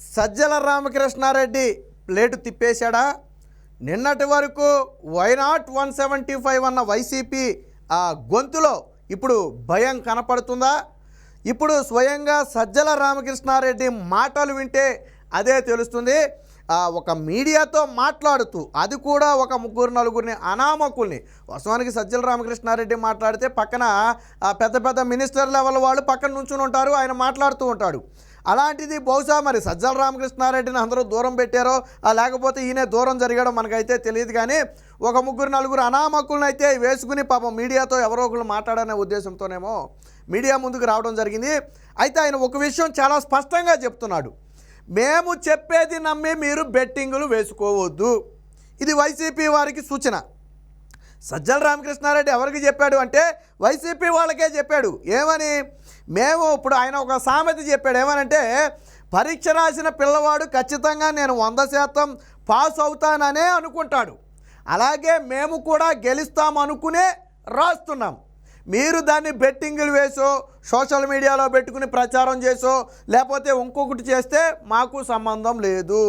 Sajjala Ramakrishna Reddy plate తిప్పేశాడా? నిన్నటి వరకు why not 175 అన్న వైసీపీ ఆ గొంతులో ఇప్పుడు భయం కనపడుతుందా? ఇప్పుడు స్వయంగా సజ్జల రామకృష్ణారెడ్డి మాటలు వింటే అదే తెలుస్తుంది. ఒక మీడియాతో మాట్లాడుతూ అది కూడా ఒక ముగ్గురు నలుగురిని అనామకుల్ని, వాస్తవానికి సజ్జల రామకృష్ణారెడ్డి మాట్లాడితే పక్కన పెద్ద పెద్ద మినిస్టర్ లెవెల్ వాళ్ళు పక్కన నుంచుని ఉంటారు, ఆయన మాట్లాడుతూ ఉంటాడు. అలాంటిది బహుశా మరి సజ్జల రామకృష్ణారెడ్డిని అందరూ దూరం పెట్టారో లేకపోతే ఈయనే దూరం జరిగాడో మనకైతే తెలియదు. కానీ ఒక ముగ్గురు నలుగురు అనామకులను అయితే వేసుకుని పాపం మీడియాతో ఎవరో ఒకరు మాట్లాడనే ఉద్దేశంతోనేమో మీడియా ముందుకు రావడం జరిగింది. అయితే ఆయన ఒక విషయం చాలా స్పష్టంగా చెప్తున్నాడు, మేము చెప్పేది నమ్మి మీరు బెట్టింగులు వేసుకోవద్దు. ఇది వైసీపీ వారికి సూచన. సజ్జల రామకృష్ణారెడ్డి ఎవరికి చెప్పాడు అంటే వైసీపీ వాళ్ళకే చెప్పాడు. ఏమని? మేము ఇప్పుడు ఆయన ఒక సామెత చెప్పాడు. ఏమనంటే, పరీక్ష రాసిన పిల్లవాడు ఖచ్చితంగా నేను 100% పాస్ అవుతాననే అనుకుంటాడు, అలాగే మేము కూడా గెలుస్తామనుకునే రాస్తున్నాం. మీరు దాన్ని బెట్టింగులు వేసో సోషల్ మీడియాలో పెట్టుకుని ప్రచారం చేసో లేకపోతే ఇంకొకటి చేస్తే మాకు సంబంధం లేదు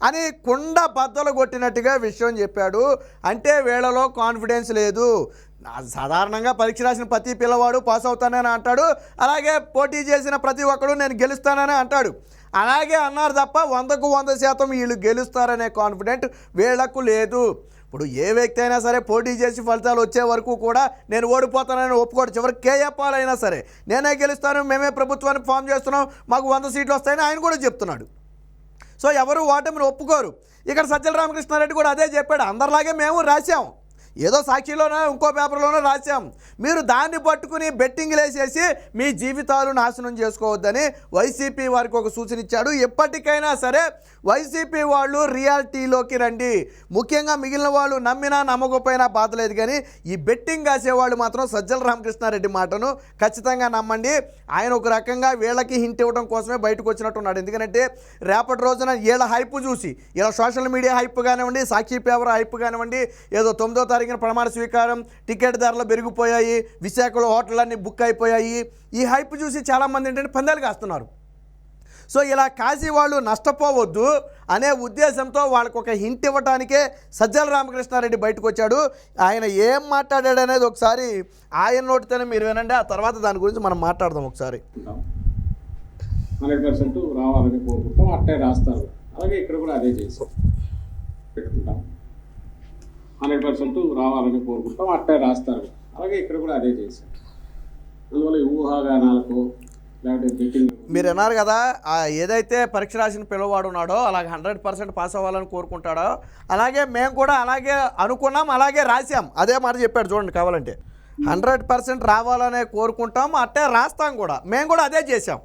అని కుండ బద్దలు కొట్టినట్టుగా విషయం చెప్పాడు. అంటే వీళ్ళలో కాన్ఫిడెన్స్ లేదు. సాధారణంగా పరీక్ష రాసిన ప్రతి పిల్లవాడు పాస్ అవుతానని అంటాడు, అలాగే పోటీ చేసిన ప్రతి ఒక్కడు నేను గెలుస్తానని అంటాడు. అలాగే అన్నారు తప్ప 100కు 100% వీళ్ళు గెలుస్తారనే కాన్ఫిడెంట్ వీళ్లకు లేదు. ఇప్పుడు ఏ వ్యక్తి అయినా సరే పోటీ చేసి ఫలితాలు వచ్చే వరకు కూడా నేను ఓడిపోతానని ఒప్పుకోడు. చివరికి కేఏపాల్ అయినా సరే నేనే గెలుస్తాను, మేమే ప్రభుత్వాన్ని ఫామ్ చేస్తున్నాం, మాకు 100 సీట్లు వస్తాయని ఆయన కూడా చెప్తున్నాడు. సో ఎవరు ఓటమిని ఒప్పుకోరు. ఇక్కడ సజ్జల రామకృష్ణారెడ్డి కూడా అదే చెప్పాడు. అందరిలాగే మేము రాసాం, ఏదో సాక్షిలోనో ఇంకో పేపర్లోనో రాసాం, మీరు దాన్ని పట్టుకుని బెట్టింగ్లు వేసేసి మీ జీవితాలు నాశనం చేసుకోవద్దని వైసీపీ వారికి ఒక సూచన ఇచ్చాడు. ఎప్పటికైనా సరే వైసీపీ వాళ్ళు రియాలిటీలోకి రండి. ముఖ్యంగా మిగిలిన వాళ్ళు నమ్మినా నమ్మకపోయినా బాధ లేదు, కానీ ఈ బెట్టింగ్ కాసేవాళ్ళు మాత్రం సజ్జల రామకృష్ణారెడ్డి మాటను ఖచ్చితంగా నమ్మండి. ఆయన ఒక రకంగా వీళ్ళకి హింట్ ఇవ్వడం కోసమే బయటకు వచ్చినట్టున్నాడు. ఎందుకంటే రేపటి రోజున వీళ్ళ హైప్ చూసి, ఇలా సోషల్ మీడియా హైప్ కానివ్వండి, సాక్షి పేపర్ హైప్ కానివ్వండి, ఏదో 9వ తారీఖున ప్రమాణ స్వీకారం, టికెట్ ధరలు పెరిగిపోయాయి, విశాఖలో హోటళ్ళన్నీ బుక్ అయిపోయాయి, ఈ హైప్ చూసి చాలామంది ఏంటంటే పందాలు కాస్తున్నారు. సో ఇలా కాసి వాళ్ళు నష్టపోవద్దు అనే ఉద్దేశంతో వాళ్ళకు ఒక హింట్ ఇవ్వడానికే సజ్జల రామకృష్ణారెడ్డి బయటకు వచ్చాడు. ఆయన ఏం మాట్లాడాడు అనేది ఒకసారి ఆయన నోటితోనే మీరు వినండి, ఆ తర్వాత దాని గురించి మనం మాట్లాడదాం. ఒకసారి 100% రావాలని కోరుకుంటాం, అట్టే రాస్తారు. అలాగే ఇక్కడ కూడా అదే చేసాం, పెట్టుకుంటాం. 100% రావాలని కోరుకుంటాం, అట్టే రాస్తారు. అలాగే ఇక్కడ కూడా అదే చేసాం. అందువల్ల ఊహాగానాలకు లేకపోతే బెట్టింగ్, మీరు అన్నారు కదా, ఏదైతే పరీక్ష రాసిన పిల్లవాడు ఉన్నాడో అలాగే 100% పాస్ అవ్వాలని కోరుకుంటాడో, అలాగే మేము కూడా అలాగే అనుకున్నాం, అలాగే రాసాం. అదే మాట చెప్పాడు చూడండి. కావాలంటే 100% రావాలనే కోరుకుంటాం, అట్టే రాస్తాం కూడా. మేము కూడా అదే చేసాం.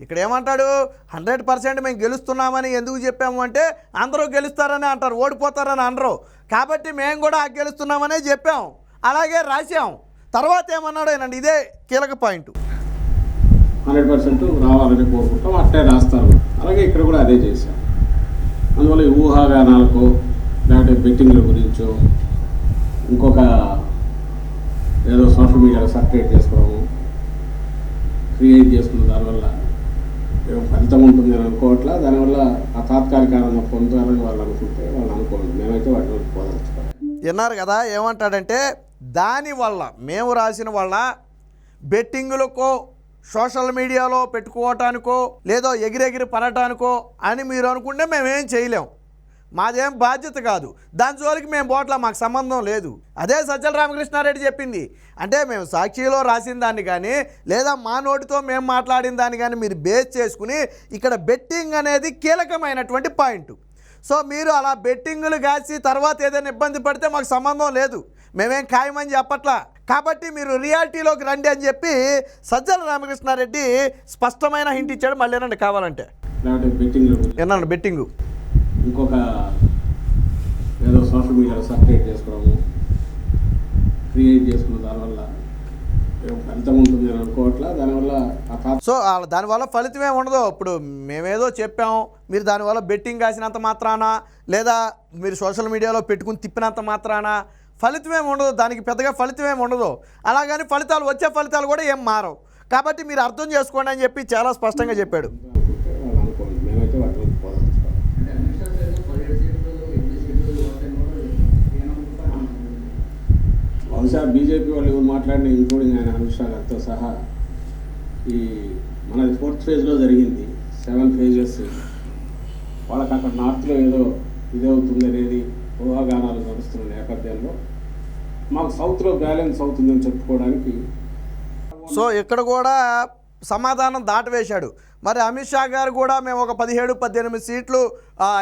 ఇక్కడ ఏమంటాడు, 100% మేము గెలుస్తున్నామని ఎందుకు చెప్పాము అంటే అందరూ గెలుస్తారని అంటారు, ఓడిపోతారని అనరు. కాబట్టి మేము కూడా గెలుస్తున్నామనే చెప్పాం, అలాగే రాసాం. తర్వాత ఏమన్నాడు ఏనండి, ఇదే కీలక పాయింట్. 100% రావాలని కోరుకుంటాం, అట్టే రాస్తారు. అలాగే ఇక్కడ కూడా అదే చేసాం. అందువల్ల ఊహాగానాలకు లేకపోతే బెట్టింగ్ల గురించో ఇంకొక ఏదో సోషల్ మీడియాలో సర్క్యులేట్ చేసుకోవడము, క్రియేట్ చేసుకున్న దానివల్ల ఫలితం ఉంటుంది అని అనుకోవట్లా. దానివల్ల ఆ తాత్కాలిక ఆనందం పొందాలని వాళ్ళు అనుకుంటే వాళ్ళు అనుకోండి, మేమైతే వాటిని పోదలుచుకోవాలి. విన్నారు కదా ఏమంటాడంటే, దానివల్ల మేము రాసిన వల్ల బెట్టింగులకో సోషల్ మీడియాలో పెట్టుకోవటానికో లేదో ఎగిరెగిరి పడటానికో అని మీరు అనుకుంటే మేమేం చేయలేం, మాదేం బాధ్యత కాదు, దాని జోలికి మేము పోట్ల, మాకు సంబంధం లేదు. అదే సజ్జల రామకృష్ణారెడ్డి చెప్పింది. అంటే మేము సాక్షిలో రాసిన దాన్ని కానీ లేదా మా నోటితో మేము మాట్లాడిన దాన్ని కానీ మీరు బేస్ చేసుకుని ఇక్కడ బెట్టింగ్ అనేది కీలకమైనటువంటి పాయింట్. సో మీరు అలా బెట్టింగులు కాసి తర్వాత ఏదైనా ఇబ్బంది పడితే మాకు సంబంధం లేదు, మేమేం ఖాయమని చెప్పట్లా. కాబట్టి మీరు రియాలిటీలోకి రండి అని చెప్పి సజ్జల రామకృష్ణారెడ్డి స్పష్టమైన హింట్ ఇచ్చాడు. మళ్ళీ రండి కావాలంటే విన్నాను. బెట్టింగు ఇంకొక ఏదో సోషల్ మీడియాలో సర్క్యులేట్ చేసుకోవడము, క్రియేట్ చేసుకున్న దానివల్ల ఫలితం ఉంటుంది అని అనుకోవట్లా. దానివల్ల సో దానివల్ల ఫలితమే ఉండదు. ఇప్పుడు మేమేదో చెప్పాము, మీరు దానివల్ల బెట్టింగ్ కాసినంత మాత్రాన లేదా మీరు సోషల్ మీడియాలో పెట్టుకుని తిప్పినంత మాత్రాన ఫలితమేమి ఉండదు, దానికి పెద్దగా ఫలితమేమి ఉండదు. అలాగని వచ్చే ఫలితాలు కూడా ఏం మారవు. కాబట్టి మీరు అర్థం చేసుకోండి అని చెప్పి చాలా స్పష్టంగా చెప్పాడు. మాట్లాడిన ఇంక్లూడింగ్ ఆయన అమిత్ షా గారితో సహా ఈ మనది 4th ఫేజ్లో జరిగింది, 7 phases. వాళ్ళకి అక్కడ నార్త్లో ఏదో ఇదే అవుతుంది అనేది ఊహాగానాలు నడుస్తున్న నేపథ్యంలో మాకు సౌత్లో బ్యాలెన్స్ అవుతుందని చెప్పుకోవడానికి సో ఇక్కడ కూడా సమాధానం దాటవేశాడు. మరి అమిత్ షా గారు కూడా మేము ఒక 17-18 సీట్లు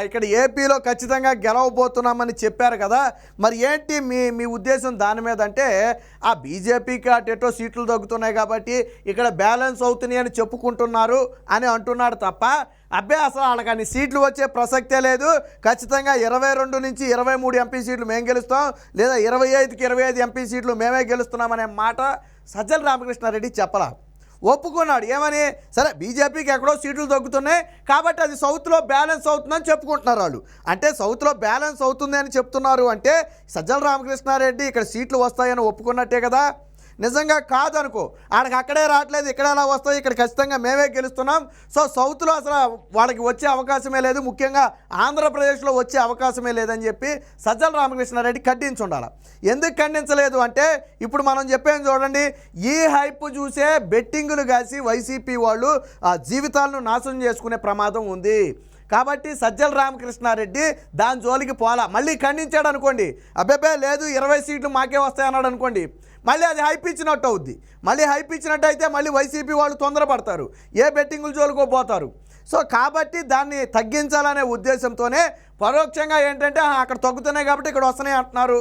ఇక్కడ ఏపీలో ఖచ్చితంగా గెలవబోతున్నామని చెప్పారు కదా, మరి ఏంటి మీ ఉద్దేశం దాని మీద అంటే ఆ బీజేపీకి అటెటో సీట్లు తగ్గుతున్నాయి కాబట్టి ఇక్కడ బ్యాలెన్స్ అవుతున్నాయి అని చెప్పుకుంటున్నారు అని అంటున్నాడు తప్ప అబ్బే అసలు వాళ్ళకి అన్ని సీట్లు వచ్చే ప్రసక్తే లేదు, ఖచ్చితంగా 22 నుంచి 23 ఎంపీ సీట్లు మేము గెలుస్తాం, లేదా 25కి 25 ఎంపీ సీట్లు మేమే గెలుస్తున్నామనే మాట సజ్జల రామకృష్ణారెడ్డి చెప్పలా. ఒప్పుకున్నాడు ఏమని, సరే బీజేపీకి ఎక్కడో సీట్లు తగ్గుతున్నాయి కాబట్టి అది సౌత్లో బ్యాలెన్స్ అవుతుందని చెప్పుకుంటున్నారు వాళ్ళు. అంటే సౌత్లో బ్యాలెన్స్ అవుతుంది అని చెప్తున్నారు అంటే సజ్జల రామకృష్ణారెడ్డి ఇక్కడ సీట్లు వస్తాయని ఒప్పుకున్నట్టే కదా. నిజంగా కాదనుకో, ఆడికి అక్కడే రావట్లేదు, ఇక్కడ ఎలా వస్తాయి, ఇక్కడ ఖచ్చితంగా మేమే గెలుస్తున్నాం, సో సౌత్లో అసలు వాళ్ళకి వచ్చే అవకాశమే లేదు, ముఖ్యంగా ఆంధ్రప్రదేశ్లో వచ్చే అవకాశమే లేదని చెప్పి సజ్జల రామకృష్ణారెడ్డి ఖండించి ఉండాలి. ఎందుకు ఖండించలేదు అంటే ఇప్పుడు మనం చెప్పాం చూడండి, ఈ హైప్ చూసే బెట్టింగులు కాసి వైసీపీ వాళ్ళు ఆ జీవితాలను నాశనం చేసుకునే ప్రమాదం ఉంది. కాబట్టి సజ్జల రామకృష్ణారెడ్డి దాని జోలికి పోలా. మళ్ళీ ఖండించాడు అనుకోండి, అబ్బే లేదు 20 సీట్లు మాకే వస్తాయన్నాడు అనుకోండి, మళ్ళీ అది హైప్ ఇచ్చినట్టు అవుద్ది. మళ్ళీ హైప్ ఇచ్చినట్టు అయితే మళ్ళీ వైసీపీ వాళ్ళు తొందరపడతారు, ఏ బెట్టింగుల జోలికో పోతారు. సో కాబట్టి దాన్ని తగ్గించాలనే ఉద్దేశంతోనే పరోక్షంగా ఏంటంటే అక్కడ తగ్గుతున్నాయి కాబట్టి ఇక్కడ వస్తున్నాయి అంటున్నారు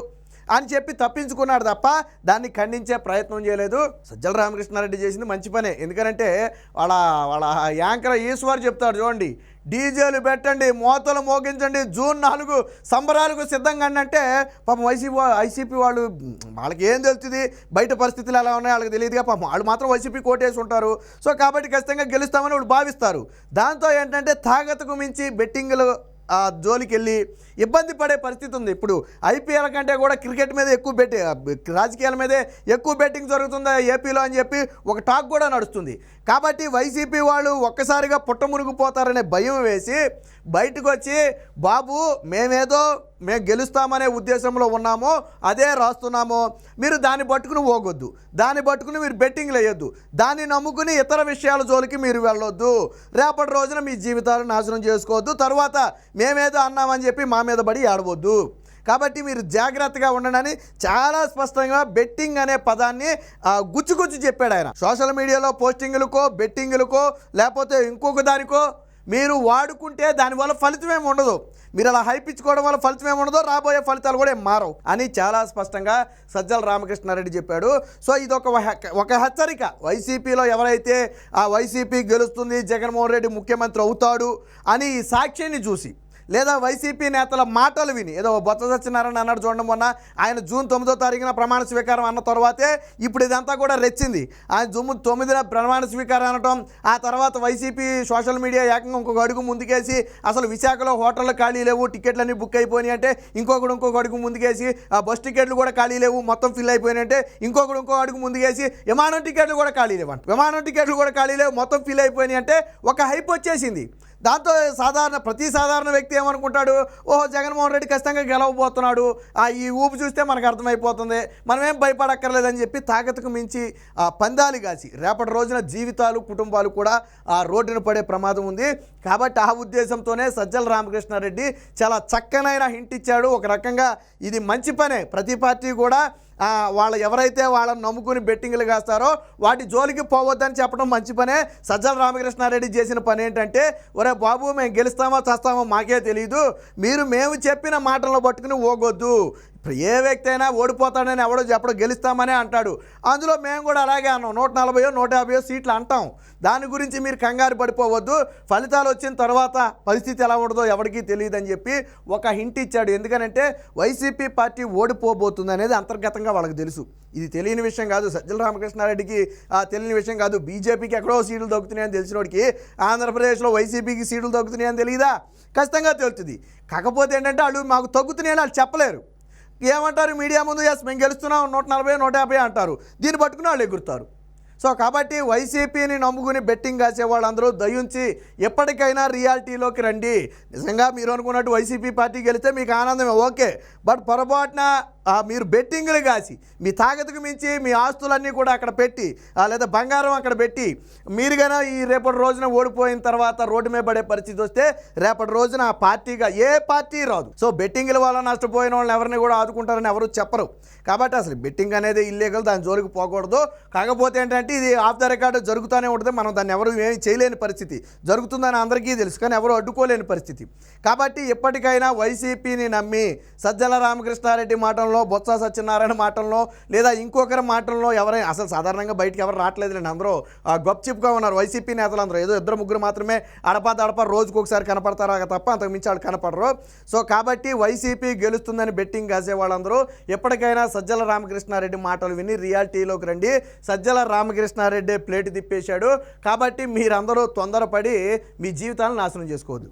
అని చెప్పి తప్పించుకున్నాడు తప్ప దాన్ని ఖండించే ప్రయత్నం చేయలేదు. సజ్జల రామకృష్ణారెడ్డి చేసింది మంచి పనే. ఎందుకంటే వాళ్ళ యాంకర్ ఈశ్వర్ చెప్తాడు చూడండి, డీజేలు పెట్టండి, మోతలు మోగించండి, జూన్ 4 సంబరాలకు సిద్ధంగా అంటే పాపం వైసీపీ వాళ్ళకి ఏం తెలుస్తుంది, బయట పరిస్థితులు ఎలా ఉన్నాయో వాళ్ళకి తెలియదుగా, పాపం వాళ్ళు మాత్రం వైసీపీ కోటేసి ఉంటారు. సో కాబట్టి ఖచ్చితంగా గెలుస్తామని వాళ్ళు భావిస్తారు. దాంతో ఏంటంటే తాగతకు మించి బెట్టింగ్లు జోలికి వెళ్ళి ఇబ్బంది పడే పరిస్థితి ఉంది. ఇప్పుడు ఐపీఎల్ కంటే కూడా క్రికెట్ మీద ఎక్కువ రాజకీయాల మీదే ఎక్కువ బెట్టింగ్ జరుగుతుందా ఏపీలో అని చెప్పి ఒక టాక్ కూడా నడుస్తుంది. కాబట్టి వైసీపీ వాళ్ళు ఒక్కసారిగా పుట్టమునిగిపోతారనే భయం వేసి బయటకు వచ్చి బాబు మేము గెలుస్తామనే ఉద్దేశంలో ఉన్నాము, అదే రాస్తున్నాము, మీరు దాన్ని పట్టుకుని పోగొద్దు, దాన్ని పట్టుకుని మీరు బెట్టింగ్లు వేయొద్దు, దాన్ని నమ్ముకుని ఇతర విషయాల జోలికి మీరు వెళ్ళొద్దు, రేపటి రోజున మీ జీవితాలు నాశనం చేసుకోవద్దు, తర్వాత మేమేదో అన్నామని చెప్పి మా మీద పడి ఆడవద్దు. కాబట్టి మీరు జాగ్రత్తగా ఉండండి చాలా స్పష్టంగా బెట్టింగ్ అనే పదాన్ని గుచ్చి చెప్పాడు ఆయన. సోషల్ మీడియాలో పోస్టింగులకో బెట్టింగులకో లేకపోతే ఇంకొక దానికో మీరు వాడుకుంటే దానివల్ల ఫలితం ఏమి ఉండదు, మీరు అలా హైపించుకోవడం వల్ల ఫలితం ఏమి ఉండదో, రాబోయే ఫలితాలు కూడా ఏం మారవు అని చాలా స్పష్టంగా సజ్జల రామకృష్ణారెడ్డి చెప్పాడు. సో ఇది ఒక హెచ్చరిక. వైసీపీలో ఎవరైతే ఆ వైసీపీ గెలుస్తుంది, జగన్మోహన్ రెడ్డి ముఖ్యమంత్రి అవుతాడు అని ఈ సాక్ష్యాన్ని చూసి లేదా వైసీపీ నేతల మాటలు విని, ఏదో బొత్స సత్యనారాయణ అన్నాడు చూడడం మొన్న, ఆయన జూన్ 9వ తారీఖున ప్రమాణ స్వీకారం అన్న తర్వాతే ఇప్పుడు ఇదంతా కూడా రెచ్చింది. ఆయన జూన్ 9న ప్రమాణ స్వీకారం అనటం, ఆ తర్వాత వైసీపీ సోషల్ మీడియా ఏకంగా ఇంకొక అడుగు ముందుకేసి అసలు విశాఖలో హోటళ్ళు ఖాళీ లేవు, టికెట్లన్నీ బుక్ అయిపోయినాయి అంటే ఇంకొక అడుగు ముందుకేసి ఆ బస్ టికెట్లు కూడా ఖాళీ లేవు, మొత్తం ఫిల్ అయిపోయినాయి అంటే ఇంకొక అడుగు ముందుకేసి విమానం టికెట్లు కూడా ఖాళీ లేవు అంట, విమానం టికెట్లు కూడా ఖాళీ లేవు, మొత్తం ఫిల్ అయిపోయినాయి అంటే ఒక హైప్ వచ్చేసింది. దాంతో ప్రతి సాధారణ వ్యక్తి ఏమనుకుంటాడు, ఓహో జగన్మోహన్ రెడ్డి ఖచ్చితంగా గెలవబోతున్నాడు, ఈ ఊపు చూస్తే మనకు అర్థమైపోతుంది, మనమేం భయపడక్కర్లేదని చెప్పి తాకతుకు మించి పందాలు కాసి రేపటి రోజున జీవితాలు కుటుంబాలు కూడా రోడ్డున పడే ప్రమాదం ఉంది. కాబట్టి ఆ ఉద్దేశంతోనే సజ్జల రామకృష్ణారెడ్డి చాలా చక్కనైన హింట్ ఇచ్చాడు. ఒక రకంగా ఇది మంచి పనే, ప్రతి పార్టీ కూడా ఎవరైతే వాళ్ళని నమ్ముకుని బెట్టింగ్లు కాస్తారో వాటి జోలికి పోవద్దని చెప్పడం మంచి పనే. సజ్జల రామకృష్ణారెడ్డి చేసిన పని ఏంటంటే, ఒరే బాబు మేము గెలుస్తామో చస్తామో మాకే తెలియదు, మేము చెప్పిన మాటలను పట్టుకుని పోగొద్దు, ఇప్పుడు ఏ వ్యక్తి అయినా ఓడిపోతాడని ఎవడో చెప్పడం గెలుస్తామనే అంటాడు, అందులో మేము కూడా అలాగే అన్నాం, 140-150 సీట్లు అంటాం, దాని గురించి మీరు కంగారు పడిపోవద్దు, ఫలితాలు వచ్చిన తర్వాత పరిస్థితి ఎలా ఉండదో ఎవరికీ తెలియదు అని చెప్పి ఒక హింట్ ఇచ్చాడు. ఎందుకనంటే వైసీపీ పార్టీ ఓడిపోబోతుంది అనేది అంతర్గతంగా వాళ్ళకి తెలుసు, ఇది తెలియని విషయం కాదు. సజ్జల రామకృష్ణారెడ్డికి తెలియని విషయం కాదు. బీజేపీకి ఎక్కడో సీట్లు దొక్కుతున్నాయని తెలిసినోడికి ఆంధ్రప్రదేశ్లో వైసీపీకి సీట్లు దొక్కుతున్నాయని తెలియదా? ఖచ్చితంగా తెలుస్తుంది. కాకపోతే ఏంటంటే వాళ్ళు మాకు తగ్గుతున్నాయని వాళ్ళు చెప్పలేరు. ఏమంటారు మీడియా ముందు, ఎస్ మేము గెలుస్తున్నాం 140-150 అంటారు, దీన్ని పట్టుకుని వాళ్ళు ఎగురుతారు. సో కాబట్టి వైసీపీని నమ్ముకుని బెట్టింగ్ కాసే వాళ్ళందరూ దయించి ఎప్పటికైనా రియాలిటీలోకి రండి. నిజంగా మీరు అనుకున్నట్టు వైసీపీ పార్టీ గెలిస్తే మీకు ఆనందమే, ఓకే, బట్ పొరపాటున మీరు బెట్టింగ్లు కాసి మీ తాగతుకు మించి మీ ఆస్తులన్నీ కూడా అక్కడ పెట్టి లేదా బంగారం అక్కడ పెట్టి మీరు కన్నా ఈ రేపటి రోజున ఓడిపోయిన తర్వాత రోడ్డు మీద పడే పరిస్థితి వస్తే రేపటి రోజున ఆ పార్టీగా ఏ పార్టీ రాదు. సో బెట్టింగ్ల వల్ల నష్టపోయిన వాళ్ళని ఎవరిని కూడా ఆదుకుంటారని ఎవరు చెప్పరు. కాబట్టి అసలు బెట్టింగ్ అనేది ఇల్లీగల్, దాని జోలికి పోకూడదు. కాకపోతే ఏంటంటే ఇది ఆఫ్ ద రికార్డు జరుగుతూనే ఉంటుంది. మనం దాన్ని ఎవరు ఏమి చేయలేని పరిస్థితి జరుగుతుందని అందరికీ తెలుసు, కానీ ఎవరు అడ్డుకోలేని పరిస్థితి. కాబట్టి ఎప్పటికైనా వైసీపీని నమ్మి సజ్జల రామకృష్ణారెడ్డి మాటల్లో, బొత్స సత్యనారాయణ మాటల్లో, లేదా ఇంకొకరి మాటల్లో ఎవరైనా అసలు సాధారణంగా బయటికి ఎవరు రావట్లేదులేండి. అందరూ గప్చిప్గా ఉన్నారు వైసీపీ నేతలు అందరూ. ఏదో 2-3 మాత్రమే అడపా రోజుకు ఒకసారి కనపడతారా తప్ప అంతకు మించి వాళ్ళు కనపడరు. సో కాబట్టి వైసీపీ గెలుస్తుందని బెట్టింగ్ కాసే వాళ్ళందరూ ఎప్పటికైనా సజ్జల రామకృష్ణారెడ్డి మాటలు విని రియాలిటీలోకి రండి. సజ్జల రామకృష్ణారెడ్డి ప్లేట్ తిప్పేశాడు. కాబట్టి మీరందరూ తొందరపడి మీ జీవితాలను నాశనం చేసుకోవద్దు.